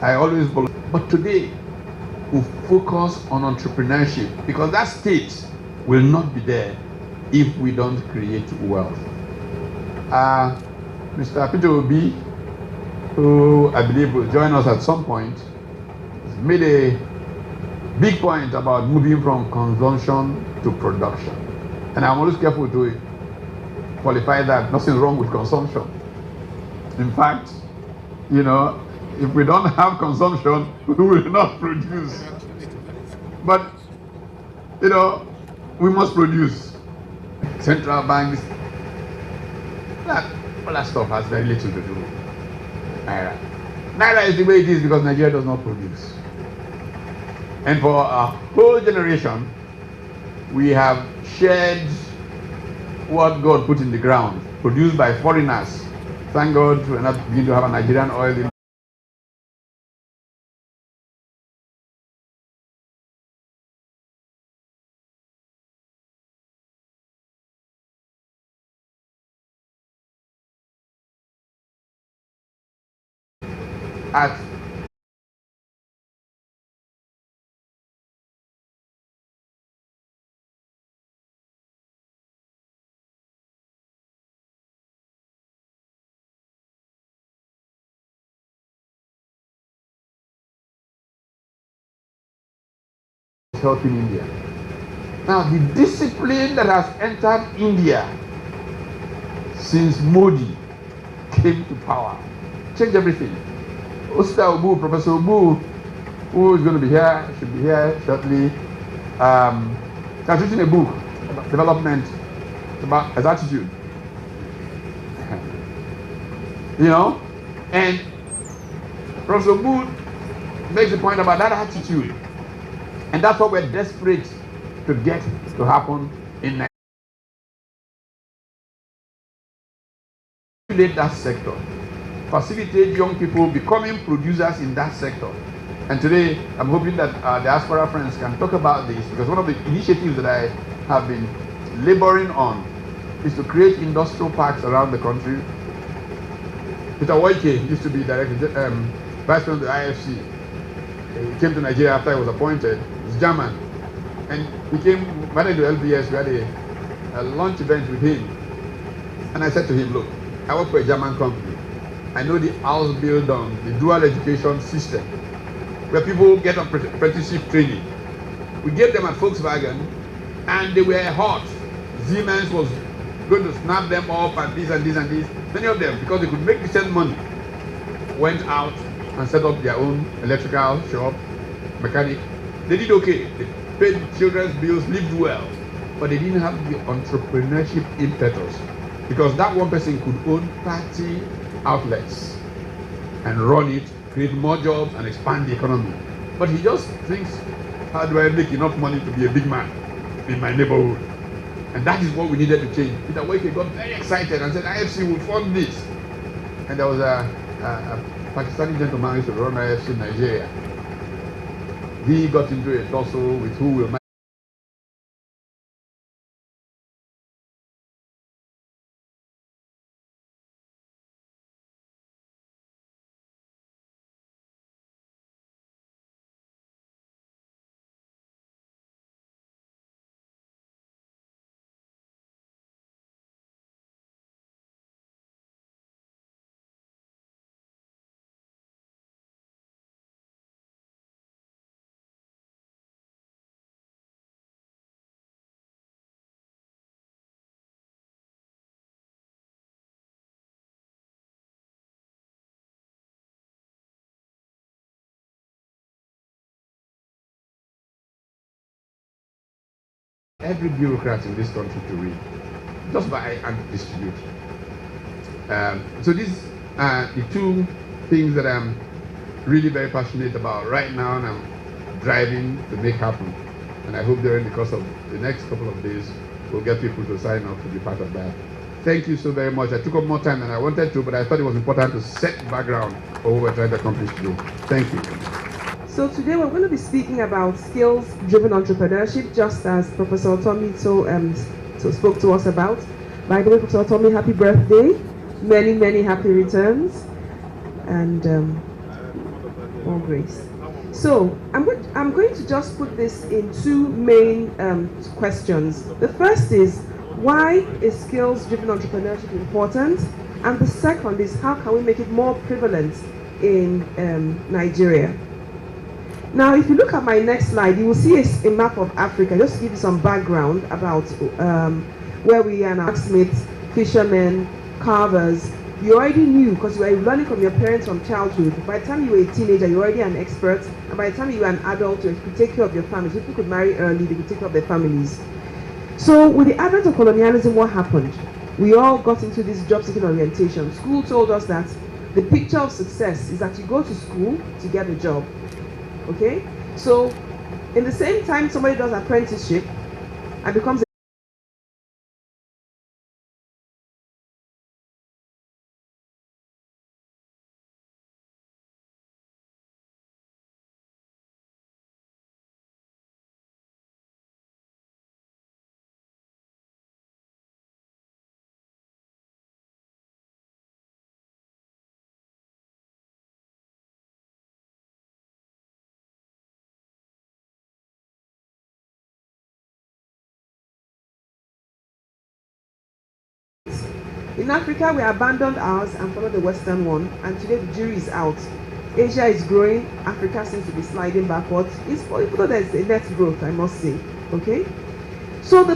I always believe. But today, we focus on entrepreneurship because that state will not be there if we don't create wealth. Mr. Peter Obi, who I believe will join us at some point, made a big point about moving from consumption to production. And I'm always careful to qualify that nothing wrong with consumption. In fact, if we don't have consumption, we will not produce. But, we must produce. Central banks, all that stuff has very little to do with Naira. Naira is the way it is because Nigeria does not produce. And for a whole generation, we have shared what God put in the ground, produced by foreigners. Thank God we're not beginning to have a Nigerian oil. At helping India. Now, the discipline that has entered India since Modi came to power changed everything. Professor Obu, who is going to be here, should be here shortly, has written a book about development, about his attitude. And Professor Obu makes a point about that attitude. And that's what we're desperate to get to happen in Nigeria. That sector, facilitate young people becoming producers in that sector. And today, I'm hoping that our diaspora friends can talk about this, because one of the initiatives that I have been laboring on is to create industrial parks around the country. Peter Woike used to be vice president of the IFC. He came to Nigeria after he was appointed. He's German. And he came, went into LBS, we had a lunch event with him. And I said to him, look, I work for a German company. I know the house built on the dual education system, where people get apprenticeship training. We gave them at Volkswagen, and they were hot. Siemens was going to snap them up, and this and this and this. Many of them, because they could make decent money, went out and set up their own electrical shop, mechanic. They did okay. They paid children's bills, lived well, but they didn't have the entrepreneurship impetus, because that one person could own 30 outlets and run it, create more jobs and expand the economy. But he just thinks, how do I make enough money to be a big man in my neighborhood? And that is what we needed to change. Peter Woike got very excited and said, IFC will fund this. And there was a Pakistani gentleman who used to run IFC in Nigeria. He got into a tussle with who will manage. Every bureaucrat in this country to read, just buy and distribute. So these are the two things that I'm really very passionate about right now, and I'm driving to make happen. And I hope during the course of the next couple of days, we'll get people to sign up to be part of that. Thank you so very much. I took up more time than I wanted to, but I thought it was important to set the background for what we're trying to accomplish today. Thank you. So today we're going to be speaking about skills-driven entrepreneurship, just as Professor Tommy so spoke to us about. By the way, Professor Tommy, happy birthday. Many, many happy returns. and more grace. So I'm going to just put this in two main questions. The first is, why is skills-driven entrepreneurship important? And the second is, how can we make it more prevalent in Nigeria? Now, if you look at my next slide, you will see a map of Africa. Just to give you some background about where we are now: blacksmiths, fishermen, carvers. You already knew, because you were learning from your parents from childhood. By the time you were a teenager, you were already an expert. And by the time you were an adult, you could take care of your families. People could marry early, they could take care of their families. So with the advent of colonialism, what happened? We all got into this job-seeking orientation. School told us that the picture of success is that you go to school to get a job. Okay? So in the same time somebody does apprenticeship and becomes in Africa, we abandoned ours and followed the Western one, and today the jury is out. Asia is growing, Africa seems to be sliding backwards. Even though there's a net growth, I must say. Okay? So the